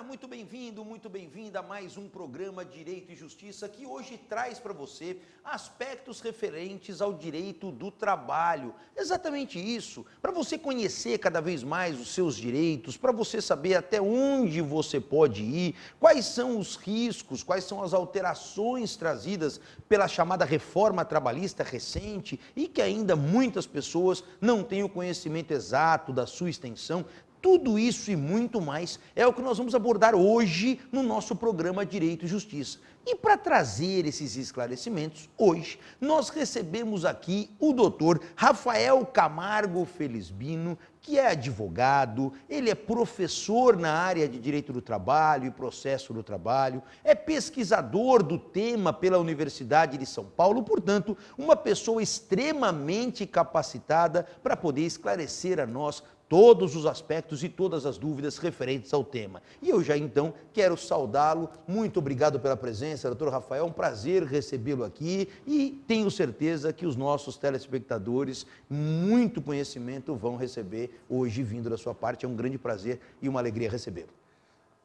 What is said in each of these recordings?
muito bem-vindo, muito bem-vinda a mais um programa Direito e Justiça que hoje traz para você aspectos referentes ao direito do trabalho. Exatamente isso, para você conhecer cada vez mais os seus direitos, para você saber até onde você pode ir, quais são os riscos, quais são as alterações trazidas pela chamada reforma trabalhista recente e que ainda muitas pessoas não têm o conhecimento exato da sua extensão. Tudo isso e muito mais é o que nós vamos abordar hoje no nosso programa Direito e Justiça. E para trazer esses esclarecimentos, hoje nós recebemos aqui o doutor Rafael Camargo Felizbino, que é advogado, ele é professor na área de Direito do Trabalho e Processo do Trabalho, é pesquisador do tema pela Universidade de São Paulo, portanto, uma pessoa extremamente capacitada para poder esclarecer a nós todos os aspectos e todas as dúvidas referentes ao tema. E eu já então quero saudá-lo, muito obrigado pela presença, doutor Rafael, um prazer recebê-lo aqui e tenho certeza que os nossos telespectadores, muito conhecimento vão receber hoje vindo da sua parte, é um grande prazer e uma alegria recebê-lo.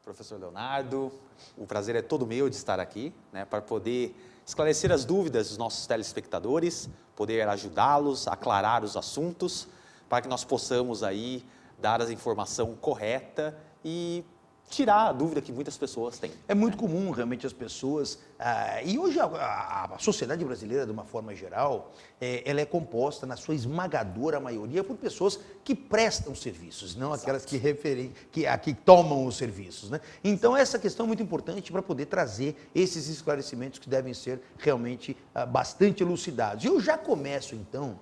Professor Leonardo, o prazer é todo meu de estar aqui, para poder esclarecer as dúvidas dos nossos telespectadores, poder ajudá-los a aclarar os assuntos, para que nós possamos aí dar a informação correta e tirar a dúvida que muitas pessoas têm. É muito comum realmente as pessoas, e hoje a sociedade brasileira de uma forma geral, ela é composta na sua esmagadora maioria por pessoas que prestam serviços, não aquelas que tomam os serviços, né? Então essa questão é muito importante para poder trazer esses esclarecimentos que devem ser realmente bastante elucidados. E eu já começo então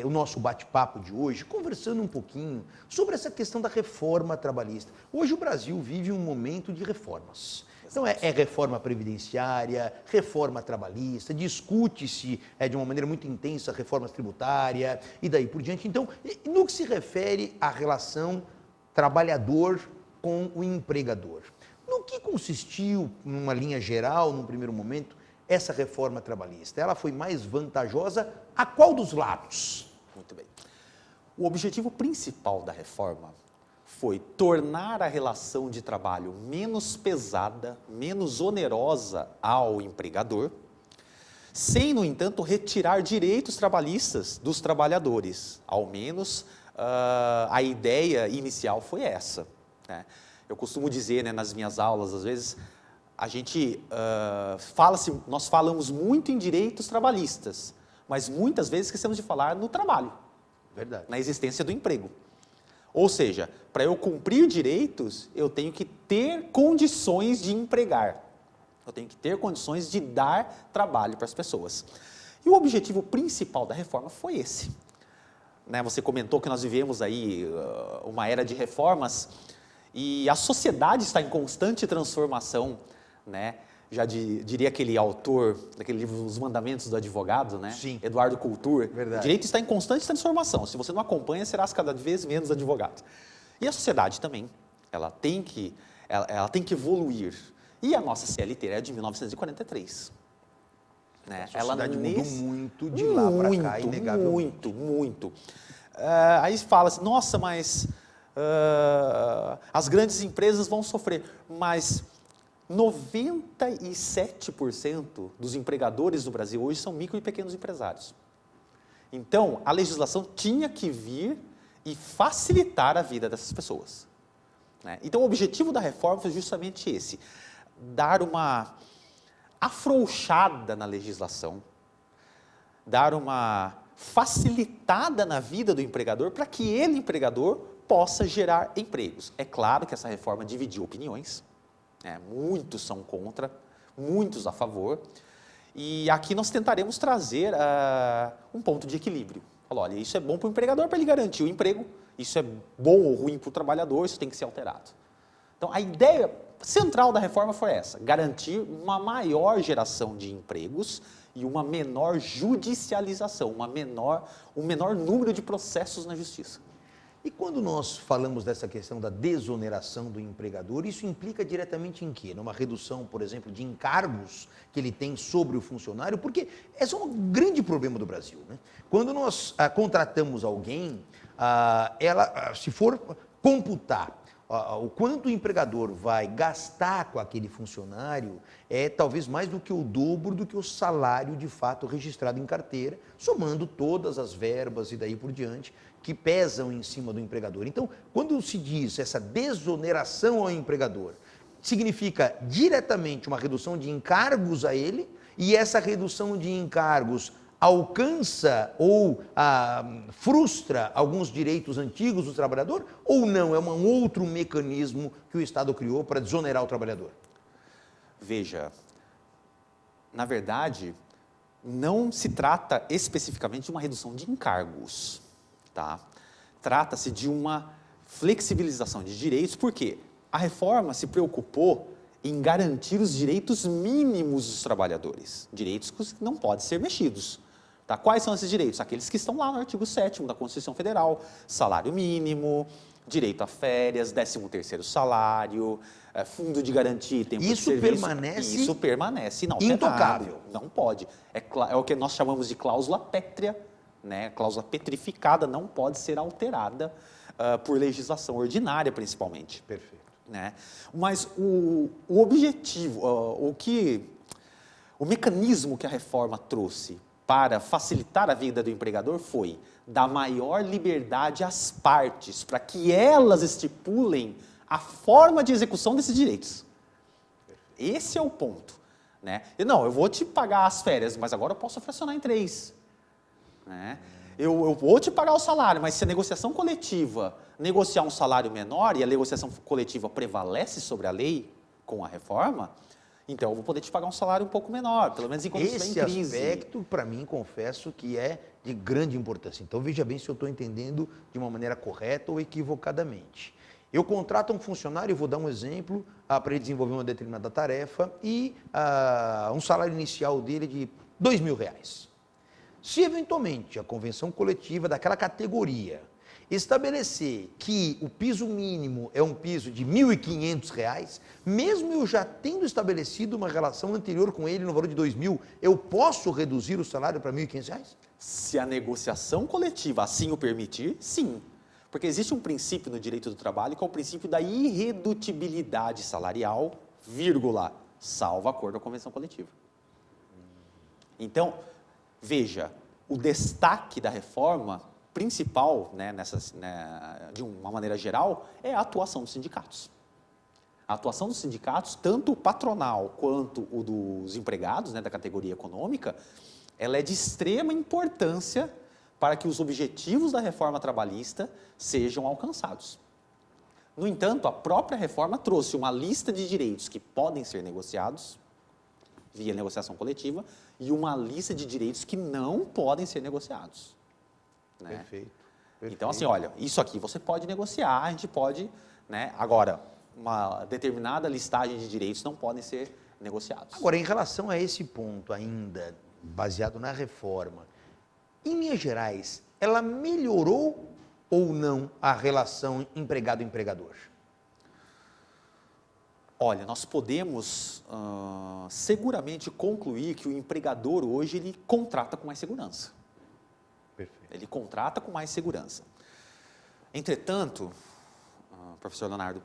o nosso bate-papo de hoje conversando um pouquinho sobre essa questão da reforma trabalhista. Hoje o Brasil vive um momento de reformas. Então é reforma previdenciária, reforma trabalhista, discute-se de uma maneira muito intensa a reforma tributária e daí por diante. Então, no que se refere à relação trabalhador com o empregador, no que consistiu, numa linha geral, num primeiro momento, essa reforma trabalhista? Ela foi mais vantajosa a qual dos lados? Muito bem. O objetivo principal da reforma foi tornar a relação de trabalho menos pesada, menos onerosa ao empregador, sem, no entanto, retirar direitos trabalhistas dos trabalhadores. Ao menos a ideia inicial foi essa, né? Eu costumo dizer, nas minhas aulas, às vezes, a gente nós falamos muito em direitos trabalhistas, mas muitas vezes esquecemos de falar no trabalho. Verdade. Na existência do emprego. Ou seja, para eu cumprir direitos, eu tenho que ter condições de empregar. Eu tenho que ter condições de dar trabalho para as pessoas. E o objetivo principal da reforma foi esse. Você comentou que nós vivemos aí uma era de reformas e a sociedade está em constante transformação, Já diria aquele autor daquele livro Os Mandamentos do Advogado, Sim. Eduardo Couture. Verdade. O direito está em constante transformação. Se você não acompanha, serás cada vez menos advogado. E a sociedade também, ela tem que evoluir. E a nossa CLT é de 1943. A sociedade mudou muito de lá para cá, inegavelmente. Muito. Aí fala-se, nossa, mas as grandes empresas vão sofrer, mas 97% dos empregadores do Brasil hoje são micro e pequenos empresários. Então, a legislação tinha que vir e facilitar a vida dessas pessoas, Então, o objetivo da reforma foi justamente esse, dar uma afrouxada na legislação, dar uma facilitada na vida do empregador para que ele, empregador, possa gerar empregos. É claro que essa reforma dividiu opiniões, muitos são contra, muitos a favor, e aqui nós tentaremos trazer um ponto de equilíbrio. Olha, isso é bom para o empregador para ele garantir o emprego, isso é bom ou ruim para o trabalhador, isso tem que ser alterado. Então, a ideia central da reforma foi essa, garantir uma maior geração de empregos e uma menor judicialização, um menor número de processos na justiça. E quando nós falamos dessa questão da desoneração do empregador, isso implica diretamente em quê? Numa redução, por exemplo, de encargos que ele tem sobre o funcionário? Porque esse é um grande problema do Brasil, Quando nós contratamos alguém, se for computar o quanto o empregador vai gastar com aquele funcionário é talvez mais do que o dobro do que o salário de fato registrado em carteira, somando todas as verbas e daí por diante que pesam em cima do empregador. Então, quando se diz essa desoneração ao empregador, significa diretamente uma redução de encargos a ele, e essa redução de encargos alcança ou frustra alguns direitos antigos do trabalhador, ou não? É um outro mecanismo que o Estado criou para desonerar o trabalhador? Veja, na verdade, não se trata especificamente de uma redução de encargos, tá? Trata-se de uma flexibilização de direitos, porque a reforma se preocupou em garantir os direitos mínimos dos trabalhadores, direitos que não podem ser mexidos. Tá? Quais são esses direitos? Aqueles que estão lá no artigo 7º da Constituição Federal: salário mínimo, direito a férias, 13º salário, fundo de garantia e tempo de serviço. Isso permanece inalterado. Intocável. Não pode. É o que nós chamamos de cláusula pétrea, né? Cláusula petrificada, não pode ser alterada por legislação ordinária, principalmente. Perfeito. Né? Mas o objetivo, o mecanismo que a reforma trouxe para facilitar a vida do empregador foi dar maior liberdade às partes, para que elas estipulem a forma de execução desses direitos. Esse é o ponto. Né? Não, eu vou te pagar as férias, mas agora eu posso fracionar em 3. Né? Eu vou te pagar o salário, mas se a negociação coletiva negociar um salário menor e a negociação coletiva prevalece sobre a lei com a reforma, então eu vou poder te pagar um salário um pouco menor, pelo menos enquanto estiver em crise. Esse aspecto, para mim, confesso que é de grande importância. Então, veja bem se eu estou entendendo de uma maneira correta ou equivocadamente. Eu contrato um funcionário, vou dar um exemplo, para ele desenvolver uma determinada tarefa e um salário inicial dele de R$2.000. Se, eventualmente, a convenção coletiva daquela categoria estabelecer que o piso mínimo é um piso de R$1.500, mesmo eu já tendo estabelecido uma relação anterior com ele no valor de R$2.000, eu posso reduzir o salário para R$1.500? Se a negociação coletiva assim o permitir, sim. Porque existe um princípio no direito do trabalho que é o princípio da irredutibilidade salarial, vírgula, salvo acordo ou convenção coletiva. Então, veja, o destaque da reforma principal, né, de uma maneira geral, é a atuação dos sindicatos. A atuação dos sindicatos, tanto o patronal quanto o dos empregados, né, da categoria econômica, ela é de extrema importância para que os objetivos da reforma trabalhista sejam alcançados. No entanto, a própria reforma trouxe uma lista de direitos que podem ser negociados via negociação coletiva e uma lista de direitos que não podem ser negociados. Né? Perfeito. Então, assim, olha, isso aqui você pode negociar, a gente pode, né? Agora, uma determinada listagem de direitos não podem ser negociados. Agora, em relação a esse ponto ainda, baseado na reforma, em linhas gerais, ela melhorou ou não a relação empregado-empregador? Olha, nós podemos seguramente concluir que o empregador hoje ele contrata com mais segurança. Perfeito. Ele contrata com mais segurança. Entretanto, professor Leonardo,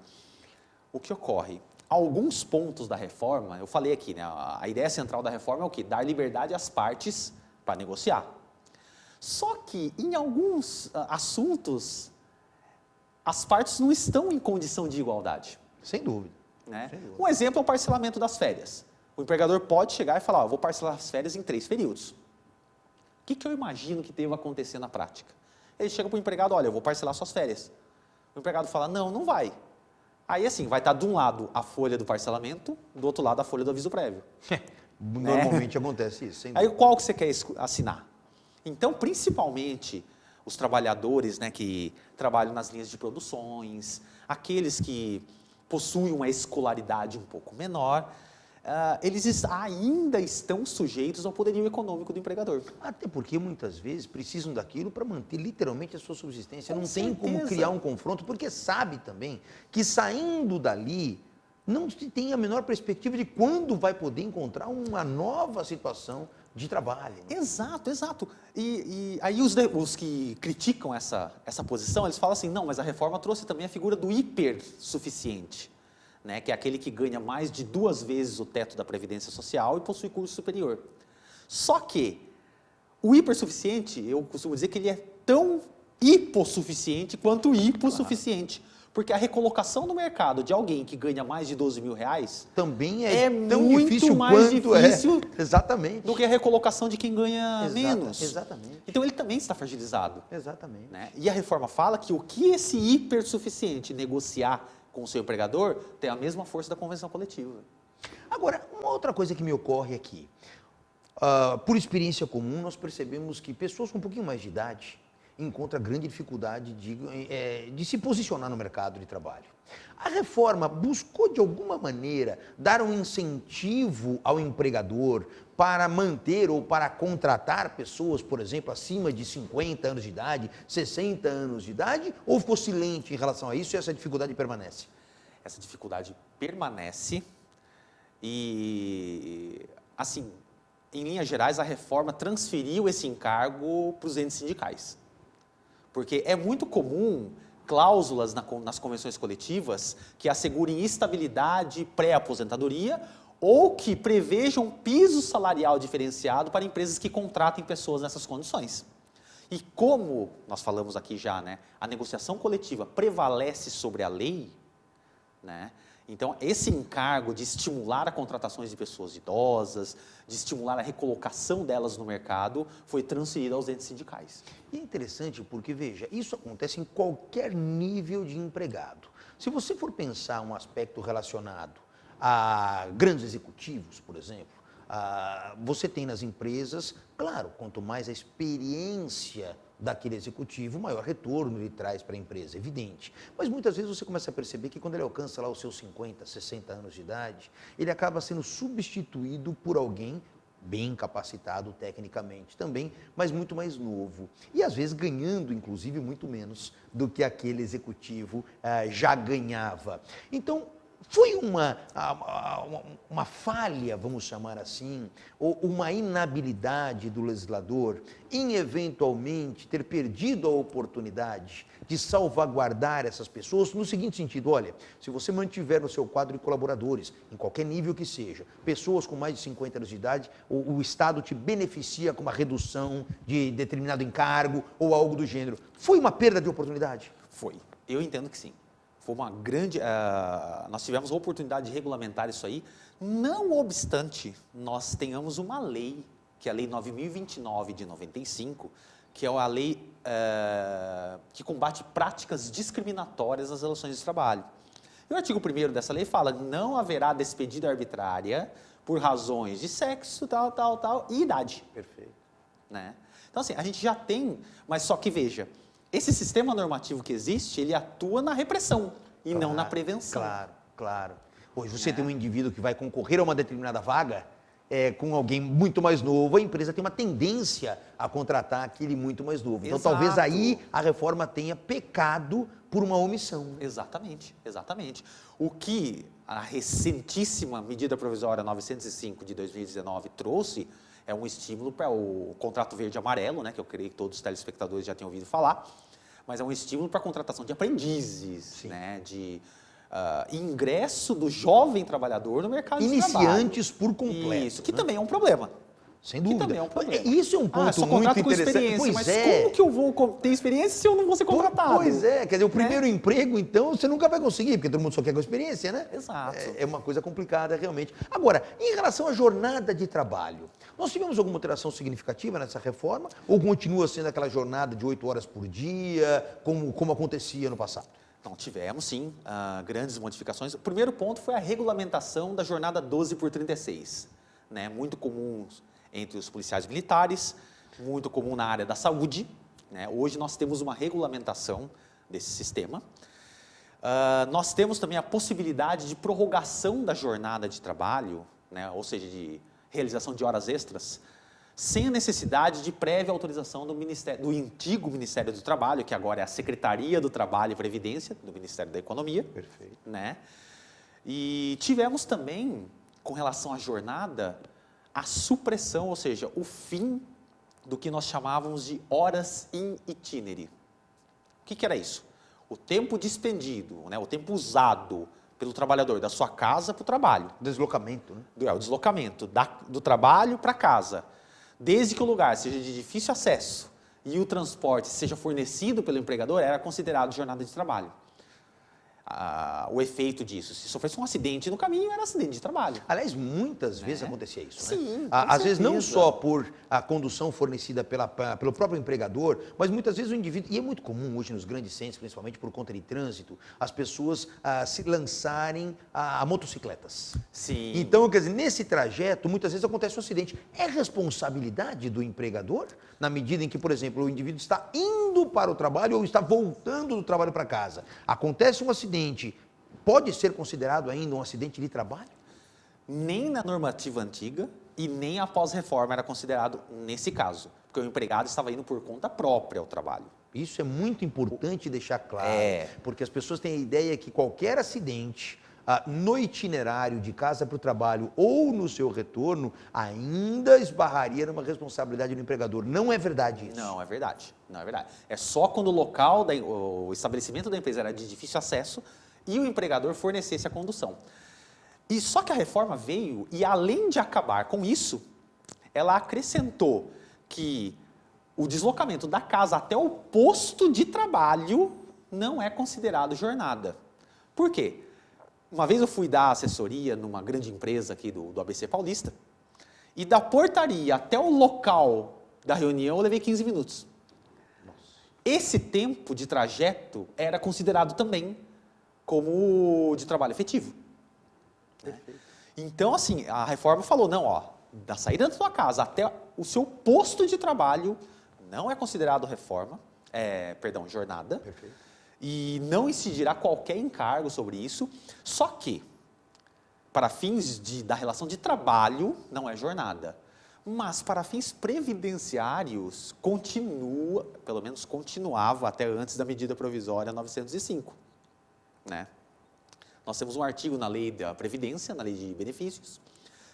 o que ocorre? Alguns pontos da reforma, eu falei aqui, né, a ideia central da reforma é o quê? Dar liberdade às partes para negociar. Só que, em alguns assuntos, as partes não estão em condição de igualdade. Sem dúvida. Né? Sem dúvida. Um exemplo é o parcelamento das férias. O empregador pode chegar e falar, eu vou parcelar as férias em 3 períodos. O que eu imagino que deva acontecer na prática? Ele chega para o empregado, olha, eu vou parcelar suas férias. O empregado fala, não, não vai. Aí, assim, vai estar de um lado a folha do parcelamento, do outro lado a folha do aviso prévio. Normalmente acontece isso. Sem Aí, dúvida. qual que você quer assinar? Então, principalmente, os trabalhadores, né, que trabalham nas linhas de produções, aqueles que possuem uma escolaridade um pouco menor, eles ainda estão sujeitos ao poderio econômico do empregador. Até porque, muitas vezes, precisam daquilo para manter literalmente a sua subsistência. Com não tem como certeza. criar um confronto, porque sabe também que saindo dali, não se tem a menor perspectiva de quando vai poder encontrar uma nova situação de trabalho. Né? Exato, exato. E aí os que criticam essa posição, eles falam assim, não, mas a reforma trouxe também a figura do hipersuficiente, né, que é aquele que ganha mais de 2 vezes o teto da Previdência Social e possui curso superior. Só que o hipersuficiente, eu costumo dizer que ele é tão hipossuficiente quanto hipossuficiente. Porque a recolocação no mercado de alguém que ganha mais de 12 mil reais também é tão muito difícil mais quanto difícil exatamente. do que a recolocação de quem ganha menos. Exatamente. Então ele também está fragilizado. Exatamente. Né? E a reforma fala que o que esse hipersuficiente negociar com o seu empregador tem a mesma força da convenção coletiva. Agora, uma outra coisa que me ocorre aqui. Por experiência comum, nós percebemos que pessoas com um pouquinho mais de idade encontra grande dificuldade de se posicionar no mercado de trabalho. A reforma buscou, de alguma maneira, dar um incentivo ao empregador para manter ou para contratar pessoas, por exemplo, acima de 50 anos de idade, 60 anos de idade, ou ficou silente em relação a isso e essa dificuldade permanece? Essa dificuldade permanece e, assim, em linhas gerais, a reforma transferiu esse encargo para os entes sindicais. Porque é muito comum cláusulas nas convenções coletivas que assegurem estabilidade pré-aposentadoria ou que prevejam piso salarial diferenciado para empresas que contratem pessoas nessas condições. E como nós falamos aqui já, né, a negociação coletiva prevalece sobre a lei, né, então esse encargo de estimular a contratações de pessoas idosas, de estimular a recolocação delas no mercado, foi transferido aos entes sindicais. E é interessante porque, veja, isso acontece em qualquer nível de empregado. Se você for pensar um aspecto relacionado a grandes executivos, por exemplo, você tem nas empresas, claro, quanto mais a experiência daquele executivo, maior retorno ele traz para a empresa, evidente. Mas muitas vezes você começa a perceber que quando ele alcança lá os seus 50, 60 anos de idade, ele acaba sendo substituído por alguém bem capacitado tecnicamente também, mas muito mais novo. E às vezes ganhando, inclusive, muito menos do que aquele executivo já ganhava. Então, foi uma falha, vamos chamar assim, ou uma inabilidade do legislador em eventualmente ter perdido a oportunidade de salvaguardar essas pessoas no seguinte sentido: olha, se você mantiver no seu quadro de colaboradores, em qualquer nível que seja, pessoas com mais de 50 anos de idade, o Estado te beneficia com uma redução de determinado encargo ou algo do gênero. Foi uma perda de oportunidade? Foi. Eu entendo que sim. Foi uma grande... nós tivemos a oportunidade de regulamentar isso aí, não obstante nós tenhamos uma lei, que é a Lei 9.029 de 95, que é a lei que combate práticas discriminatórias nas relações de trabalho. E o artigo 1º dessa lei fala: não haverá despedida arbitrária por razões de sexo, tal, e idade. Perfeito. Né? Então, assim, a gente já tem, mas só que, veja, esse sistema normativo que existe, ele atua na repressão e não na prevenção. Claro, claro. Hoje você tem um indivíduo que vai concorrer a uma determinada vaga com alguém muito mais novo, a empresa tem uma tendência a contratar aquele muito mais novo. Então, Exato. talvez aí a reforma tenha pecado por uma omissão. Exatamente, exatamente. O que a recentíssima medida provisória 905 de 2019 trouxe é um estímulo para o contrato verde e amarelo, né, que eu creio que todos os telespectadores já tenham ouvido falar, mas é um estímulo para a contratação de aprendizes, né, de ingresso do jovem trabalhor no mercado de trabalho. Iniciantes por completo. Isso, que né? também é um problema. Sem dúvida. Que também é um problema. Isso é um ponto só muito contrato com interessante. experiência, Pois mas é. como que eu vou ter experiência se eu não vou ser contratado? Pois é, quer dizer, o primeiro emprego, então, você nunca vai conseguir, porque todo mundo só quer com experiência, né? Exato. É uma coisa complicada, realmente. Agora, em relação à jornada de trabalho, nós tivemos alguma alteração significativa nessa reforma? Ou continua sendo aquela jornada de 8 horas por dia, como acontecia no passado? Não, tivemos sim grandes modificações. O primeiro ponto foi a regulamentação da jornada 12/36, né? Muito comum entre os policiais militares, muito comum na área da saúde, né? Hoje nós temos uma regulamentação desse sistema. Nós temos também a possibilidade de prorrogação da jornada de trabalho, né? Ou seja, de realização de horas extras, sem a necessidade de prévia autorização do antigo Ministério do Trabalho, que agora é a Secretaria do Trabalho e Previdência, do Ministério da Economia. Perfeito. Né? E tivemos também, com relação à jornada, a supressão, ou seja, o fim do que nós chamávamos de horas in itinere. O que era isso? O tempo dispendido, né, o tempo usado pelo trabalhador da sua casa para o trabalho. Deslocamento, né? O deslocamento do trabalho para casa. Desde que o lugar seja de difícil acesso e o transporte seja fornecido pelo empregador, era considerado jornada de trabalho. O efeito disso, se sofresse um acidente no caminho, era acidente de trabalho. Aliás, muitas vezes acontecia isso, né? Sim, Às vezes não só por a condução fornecida pelo próprio empregador, mas muitas vezes o indivíduo, e é muito comum hoje nos grandes centros, principalmente por conta de trânsito, as pessoas se lançarem a motocicletas. Sim. Então, quer dizer, nesse trajeto, muitas vezes acontece um acidente. É responsabilidade do empregador, na medida em que, por exemplo, o indivíduo está indo para o trabalho ou está voltando do trabalho para casa. Acontece um acidente, pode ser considerado ainda um acidente de trabalho? Nem na normativa antiga e nem após reforma era considerado nesse caso, porque o empregado estava indo por conta própria ao trabalho. Isso é muito importante deixar claro, porque as pessoas têm a ideia que qualquer acidente no itinerário de casa para o trabalho ou no seu retorno ainda esbarraria numa responsabilidade do empregador. Não é verdade isso? Não é verdade, não é verdade. É só quando o local, o estabelecimento da empresa era de difícil acesso e o empregador fornecesse a condução. E só que a reforma veio e, além de acabar com isso, ela acrescentou que o deslocamento da casa até o posto de trabalho não é considerado jornada. Por quê? Uma vez eu fui dar assessoria numa grande empresa aqui do ABC Paulista, e da portaria até o local da reunião eu levei 15 minutos. Nossa. Esse tempo de trajeto era considerado também como de trabalho efetivo. Né? Então, assim, a reforma falou, não, ó, da saída da sua casa até o seu posto de trabalho não é considerado jornada. Perfeito. E não incidirá qualquer encargo sobre isso, só que, para fins da relação de trabalho, não é jornada. Mas, para fins previdenciários, continua, pelo menos continuava até antes da medida provisória 905. Né? Nós temos um artigo na lei da Previdência, na lei de benefícios,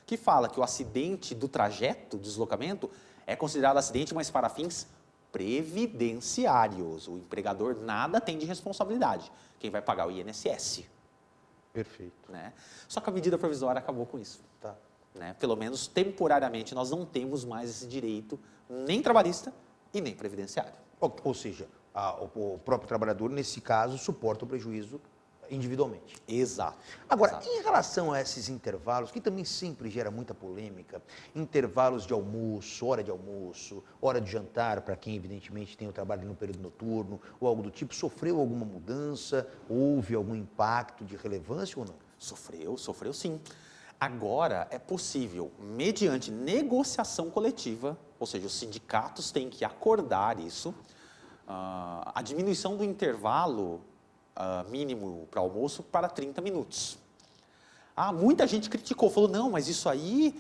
que fala que o acidente do trajeto, do deslocamento, é considerado acidente, mas para fins previdenciários. O empregador nada tem de responsabilidade. Quem vai pagar é o INSS. Perfeito. Né? Só que a medida provisória acabou com isso. Tá. Né? Pelo menos temporariamente nós não temos mais esse direito, nem trabalhista e nem previdenciário. Ou seja, o próprio trabalhador, nesse caso, suporta o prejuízo individualmente. Exato. Agora, exato. Em relação a esses intervalos, que também sempre gera muita polêmica, intervalos de almoço, hora de jantar, para quem evidentemente tem o trabalho no período noturno, ou algo do tipo, sofreu alguma mudança? Houve algum impacto de relevância ou não? Sofreu sim. Agora é possível, mediante negociação coletiva, ou seja, os sindicatos têm que acordar isso, a diminuição do intervalo mínimo para almoço para 30 minutos. Muita gente criticou, falou, não, mas isso aí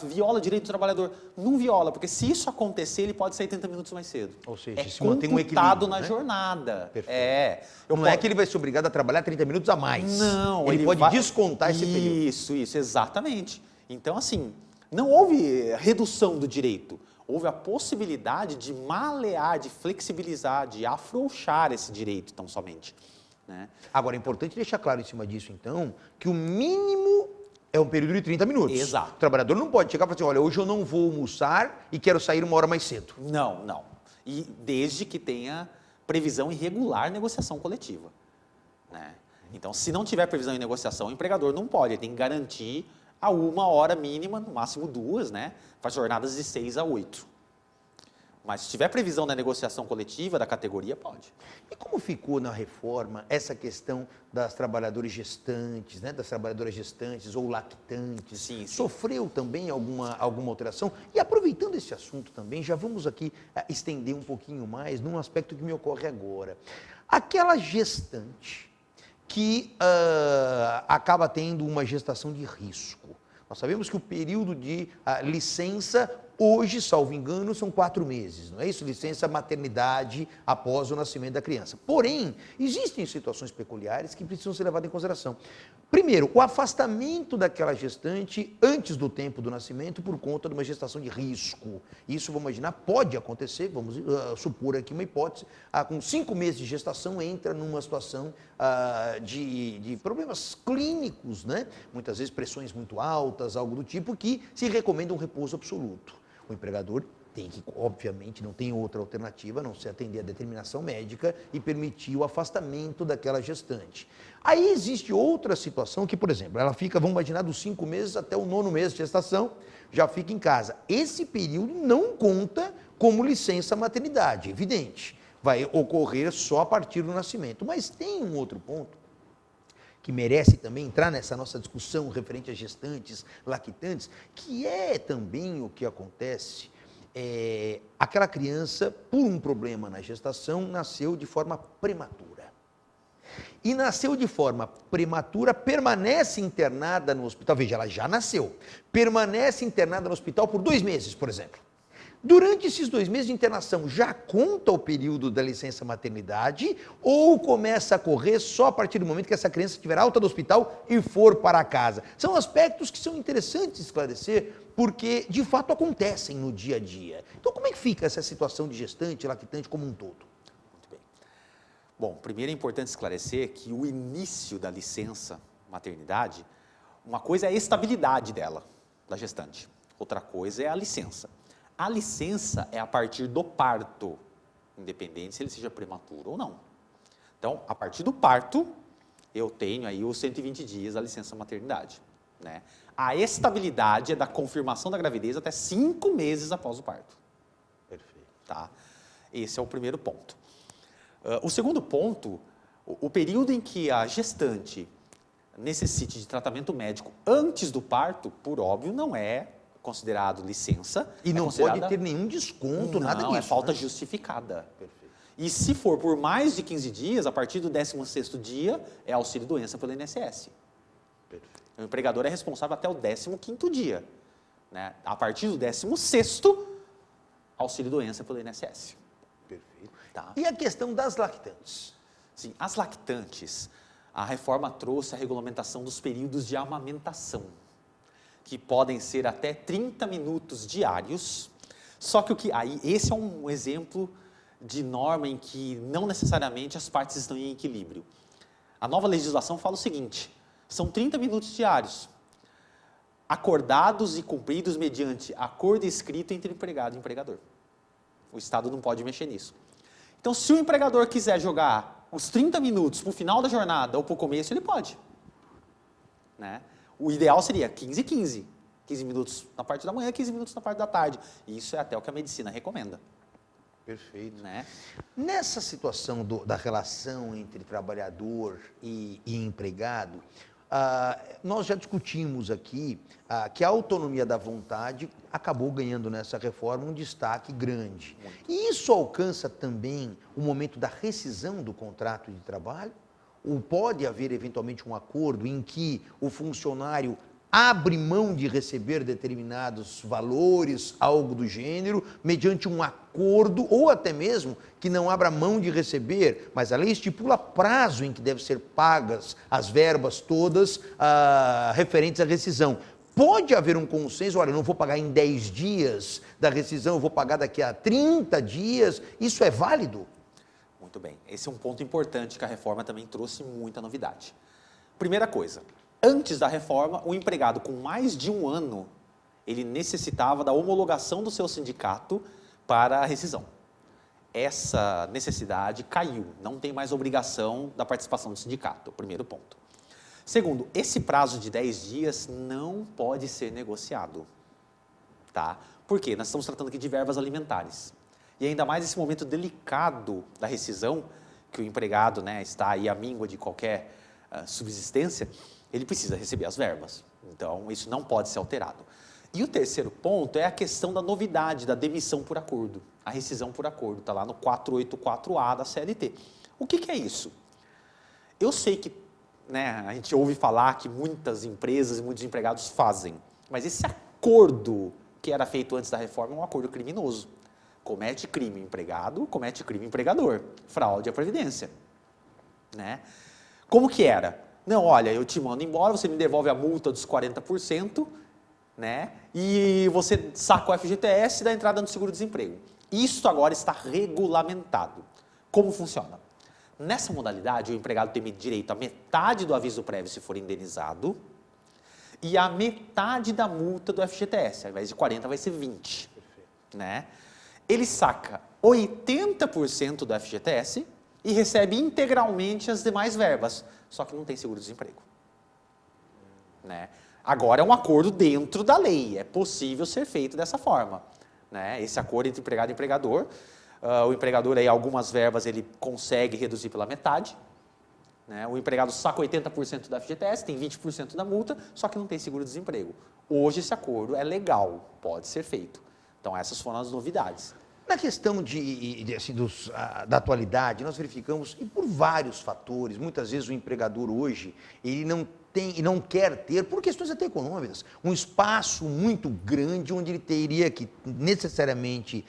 viola o direito do trabalhador. Não viola, porque se isso acontecer, ele pode sair 30 minutos mais cedo. Ou seja, se mantém um equilíbrio, na né? jornada. Perfeito. Não é que ele vai ser obrigado a trabalhar 30 minutos a mais. Não. Ele pode descontar esse período. Isso, exatamente. Então, assim, não houve redução do direito. Houve a possibilidade de malear, de flexibilizar, de afrouxar esse direito, tão somente. Né? Agora, é importante deixar claro em cima disso, então, que o mínimo é um período de 30 minutos. Exato. O trabalhador não pode chegar e falar assim, olha, hoje eu não vou almoçar e quero sair uma hora mais cedo. Não. E desde que tenha previsão em regular negociação coletiva. Né? Então, se não tiver previsão em negociação, o empregador não pode, ele tem que garantir a 1 hora mínima, no máximo 2, né? Faz jornadas de 6 a 8. Mas se tiver previsão na negociação coletiva da categoria, pode. E como ficou na reforma essa questão das trabalhadoras gestantes, né? Das trabalhadoras gestantes ou lactantes? Sim. Sofreu também alguma alteração? E aproveitando esse assunto também, já vamos aqui estender um pouquinho mais num aspecto que me ocorre agora. Aquela gestante que acaba tendo uma gestação de risco. Nós sabemos que o período de licença Hoje, salvo engano, são 4 meses, não é isso? Licença maternidade após o nascimento da criança. Porém, existem situações peculiares que precisam ser levadas em consideração. Primeiro, o afastamento daquela gestante antes do tempo do nascimento por conta de uma gestação de risco. Isso, vamos imaginar, pode acontecer, vamos supor aqui uma hipótese, com 5 meses de gestação entra numa situação de problemas clínicos, né? Muitas vezes pressões muito altas, algo do tipo, que se recomenda um repouso absoluto. O empregador tem que, obviamente, não tem outra alternativa a não ser atender a determinação médica e permitir o afastamento daquela gestante. Aí existe outra situação que, por exemplo, ela fica, vamos imaginar, dos 5 meses até o 9º mês de gestação, já fica em casa. Esse período não conta como licença maternidade, evidente. Vai ocorrer só a partir do nascimento. Mas tem um outro ponto que merece também entrar nessa nossa discussão referente a gestantes, lactantes, que é também o que acontece, aquela criança, por um problema na gestação, nasceu de forma prematura. E nasceu de forma prematura, permanece internada no hospital, veja, ela já nasceu, permanece internada no hospital por 2 meses, por exemplo. Durante esses 2 meses de internação, já conta o período da licença maternidade ou começa a correr só a partir do momento que essa criança estiver alta do hospital e for para casa? São aspectos que são interessantes esclarecer, porque de fato acontecem no dia a dia. Então, como é que fica essa situação de gestante, lactante como um todo? Muito bem. Bom, primeiro é importante esclarecer que o início da licença maternidade, uma coisa é a estabilidade dela, da gestante, outra coisa é a licença. A licença é a partir do parto, independente se ele seja prematuro ou não. Então, a partir do parto, eu tenho aí os 120 dias da licença maternidade, né? A estabilidade é da confirmação da gravidez até 5 meses após o parto. Perfeito. Tá? Esse é o primeiro ponto. O segundo ponto, o período em que a gestante necessite de tratamento médico antes do parto, por óbvio, não é considerado licença. E não pode ter nenhum desconto, nada disso. Não, é falta né? justificada. Perfeito. E se for por mais de 15 dias, a partir do 16º dia, é auxílio-doença pelo INSS. Perfeito. O empregador é responsável até o 15º dia. Né? A partir do 16º, auxílio-doença pelo INSS. Perfeito. Tá? E a questão das lactantes? Sim, as lactantes, a reforma trouxe a regulamentação dos períodos de amamentação, que podem ser até 30 minutos diários, só que aí esse é um exemplo de norma em que não necessariamente as partes estão em equilíbrio. A nova legislação fala o seguinte, são 30 minutos diários, acordados e cumpridos mediante acordo escrito entre empregado e empregador. O Estado não pode mexer nisso. Então, se o empregador quiser jogar os 30 minutos para o final da jornada ou para o começo, ele pode. Né? O ideal seria 15 e 15. 15 minutos na parte da manhã, 15 minutos na parte da tarde. E isso é até o que a medicina recomenda. Perfeito. Né? Nessa situação da relação entre trabalhador e empregado, nós já discutimos aqui que a autonomia da vontade acabou ganhando nessa reforma um destaque grande. Muito. E isso alcança também o momento da rescisão do contrato de trabalho? Ou pode haver eventualmente um acordo em que o funcionário abre mão de receber determinados valores, algo do gênero, mediante um acordo, ou até mesmo que não abra mão de receber, mas a lei estipula prazo em que devem ser pagas as verbas todas referentes à rescisão. Pode haver um consenso, olha, eu não vou pagar em 10 dias da rescisão, eu vou pagar daqui a 30 dias, isso é válido? Muito bem. Esse é um ponto importante que a reforma também trouxe muita novidade. Primeira coisa, antes da reforma, o empregado com mais de 1 ano, ele necessitava da homologação do seu sindicato para a rescisão. Essa necessidade caiu, não tem mais obrigação da participação do sindicato, primeiro ponto. Segundo, esse prazo de 10 dias não pode ser negociado. Tá? Por quê? Nós estamos tratando aqui de verbas alimentares. E ainda mais esse momento delicado da rescisão, que o empregado, né, está aí à míngua de qualquer subsistência, ele precisa receber as verbas. Então, isso não pode ser alterado. E o terceiro ponto é a questão da novidade, da demissão por acordo. A rescisão por acordo, está lá no 484A da CLT. O que é isso? Eu sei que, né, a gente ouve falar que muitas empresas e muitos empregados fazem, mas esse acordo que era feito antes da reforma é um acordo criminoso. Comete crime empregado, comete crime empregador. Fraude à Previdência. Né? Como que era? Não, olha, eu te mando embora, você me devolve a multa dos 40%, né? E você saca o FGTS e dá entrada no seguro-desemprego. Isso agora está regulamentado. Como funciona? Nessa modalidade, o empregado tem direito a metade do aviso prévio se for indenizado e a metade da multa do FGTS. Ao invés de 40, vai ser 20. Né? Ele saca 80% do FGTS e recebe integralmente as demais verbas, só que não tem seguro-desemprego. Né? Agora é um acordo dentro da lei, é possível ser feito dessa forma. Né? Esse acordo entre empregado e empregador, o empregador, aí, algumas verbas, ele consegue reduzir pela metade. Né? O empregado saca 80% da FGTS, tem 20% da multa, só que não tem seguro-desemprego. Hoje esse acordo é legal, pode ser feito. Então essas foram as novidades. Na questão da atualidade, nós verificamos, e por vários fatores, muitas vezes o empregador hoje, ele não tem e não quer ter, por questões até econômicas, um espaço muito grande onde ele teria que necessariamente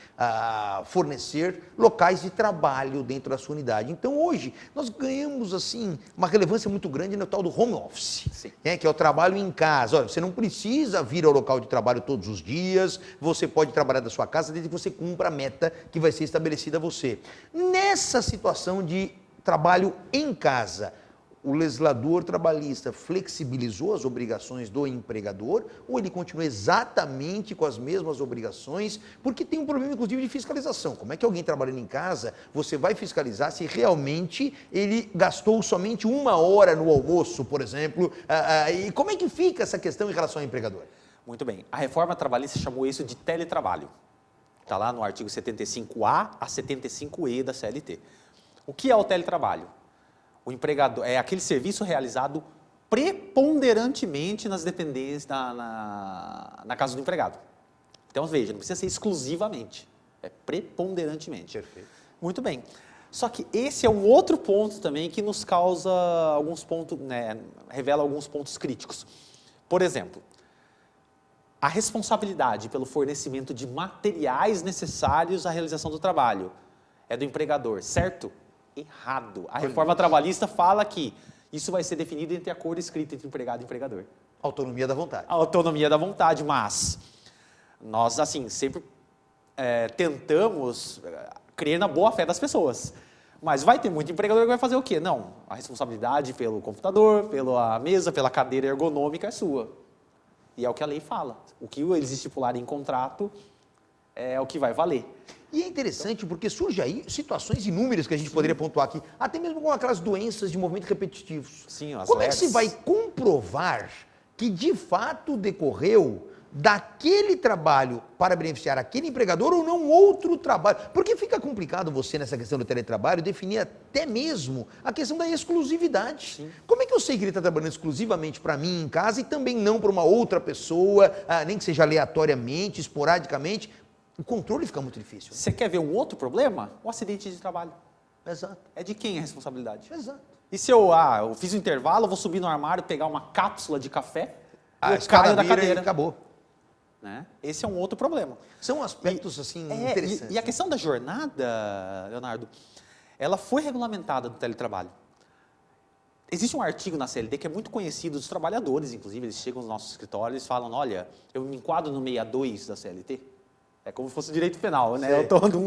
fornecer locais de trabalho dentro da sua unidade. Então hoje nós ganhamos assim uma relevância muito grande no tal do home office, que é o trabalho em casa. Olha, você não precisa vir ao local de trabalho todos os dias, você pode trabalhar da sua casa desde que você cumpra a meta que vai ser estabelecida a você. Nessa situação de trabalho em casa, o legislador trabalhista flexibilizou as obrigações do empregador ou ele continua exatamente com as mesmas obrigações? Porque tem um problema, inclusive, de fiscalização. Como é que alguém trabalhando em casa, você vai fiscalizar se realmente ele gastou somente 1 hora no almoço, por exemplo? E como é que fica essa questão em relação ao empregador? Muito bem. A reforma trabalhista chamou isso de teletrabalho. Está lá no artigo 75A a 75E da CLT. O que é o teletrabalho? O empregador é aquele serviço realizado preponderantemente nas dependências, na casa do empregado. Então, veja, não precisa ser exclusivamente, é preponderantemente. Perfeito. Muito bem. Só que esse é um outro ponto também que nos causa alguns pontos, né, revela alguns pontos críticos. Por exemplo, a responsabilidade pelo fornecimento de materiais necessários à realização do trabalho é do empregador, certo? Errado. A reforma trabalhista fala que isso vai ser definido entre acordo escrito entre empregado e empregador. Autonomia da vontade. A autonomia da vontade, mas nós, assim, sempre tentamos crer na boa-fé das pessoas. Mas vai ter muito empregador que vai fazer o quê? Não, a responsabilidade pelo computador, pela mesa, pela cadeira ergonômica é sua. E é o que a lei fala. O que eles estipularem em contrato é o que vai valer. E é interessante porque surge aí situações inúmeras que a gente poderia pontuar aqui, até mesmo com aquelas doenças de movimentos repetitivos. Sim, as Como é que leves. se vai comprovar que de fato decorreu daquele trabalho para beneficiar aquele empregador ou não outro trabalho? Porque fica complicado você, nessa questão do teletrabalho, definir até mesmo a questão da exclusividade. Sim. Como é que eu sei que ele está trabalhando exclusivamente para mim em casa e também não para uma outra pessoa, nem que seja aleatoriamente, esporadicamente? O controle fica muito difícil. Você quer ver um outro problema? O acidente de trabalho. Exato. É de quem a responsabilidade? Exato. E se eu fiz um intervalo, eu vou subir no armário, pegar uma cápsula de café, A eu escada caio da vira cadeira. e acabou. Né? Esse é um outro problema. São aspectos interessantes. E a questão da jornada, Leonardo, ela foi regulamentada no teletrabalho. Existe um artigo na CLT que é muito conhecido dos trabalhadores, inclusive, eles chegam nos nossos escritórios e falam, olha, eu me enquadro no 62 da CLT. É como se fosse direito penal, né?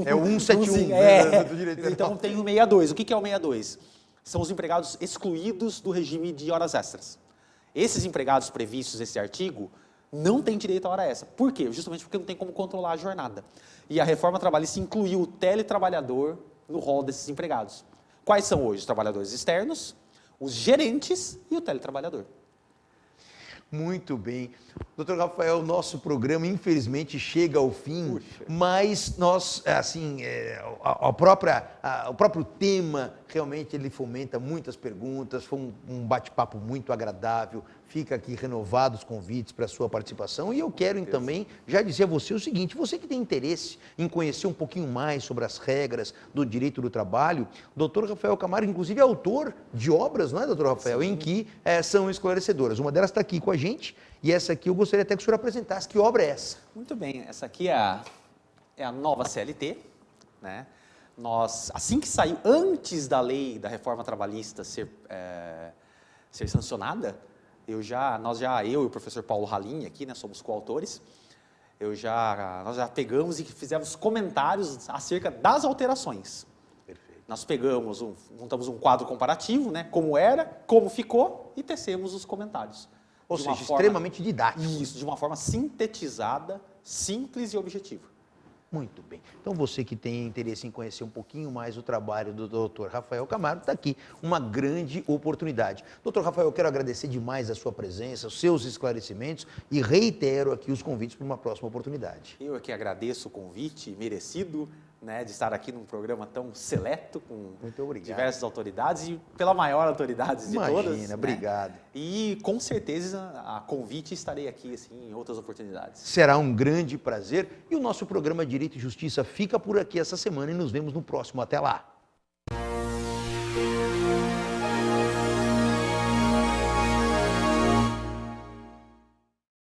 É o 171 do direito penal. Então tem o 62. O que é o 62? São os empregados excluídos do regime de horas extras. Esses empregados previstos nesse artigo não têm direito à hora extra. Por quê? Justamente porque não tem como controlar a jornada. E a reforma trabalhista incluiu o teletrabalhador no rol desses empregados. Quais são hoje? Os trabalhadores externos, os gerentes e o teletrabalhador. Muito bem. Doutor Rafael, nosso programa infelizmente chega ao fim, mas nós, assim, o próprio tema realmente ele fomenta muitas perguntas, foi um bate-papo muito agradável. Fica aqui renovado os convites para a sua participação e eu quero também já dizer a você o seguinte, você que tem interesse em conhecer um pouquinho mais sobre as regras do direito do trabalho, Dr. Rafael Camargo, inclusive, é autor de obras, não é, Dr. Rafael, Sim. em que são esclarecedoras. Uma delas está aqui com a gente e essa aqui eu gostaria até que o senhor apresentasse. Que obra é essa? Muito bem, essa aqui é a nova CLT, né? Nós, assim que saiu, antes da lei da reforma trabalhista ser sancionada, eu e o professor Paulo Halim aqui, né, somos coautores, nós já pegamos e fizemos comentários acerca das alterações. Perfeito. Nós montamos um quadro comparativo, né, como era, como ficou, e tecemos os comentários. Ou De seja, uma forma- extremamente didático. Isso, de uma forma sintetizada, simples e objetiva. Muito bem. Então, você que tem interesse em conhecer um pouquinho mais o trabalho do Dr. Rafael Camargo, está aqui uma grande oportunidade. Dr. Rafael, eu quero agradecer demais a sua presença, os seus esclarecimentos e reitero aqui os convites para uma próxima oportunidade. Eu é que agradeço o convite merecido, né, de estar aqui num programa tão seleto, com Muito obrigado. diversas autoridades e pela maior autoridade de todas. Imagina, né? obrigado. E com certeza, a convite, estarei aqui assim, em outras oportunidades. Será um grande prazer e o nosso programa Direito e Justiça fica por aqui essa semana e nos vemos no próximo. Até lá.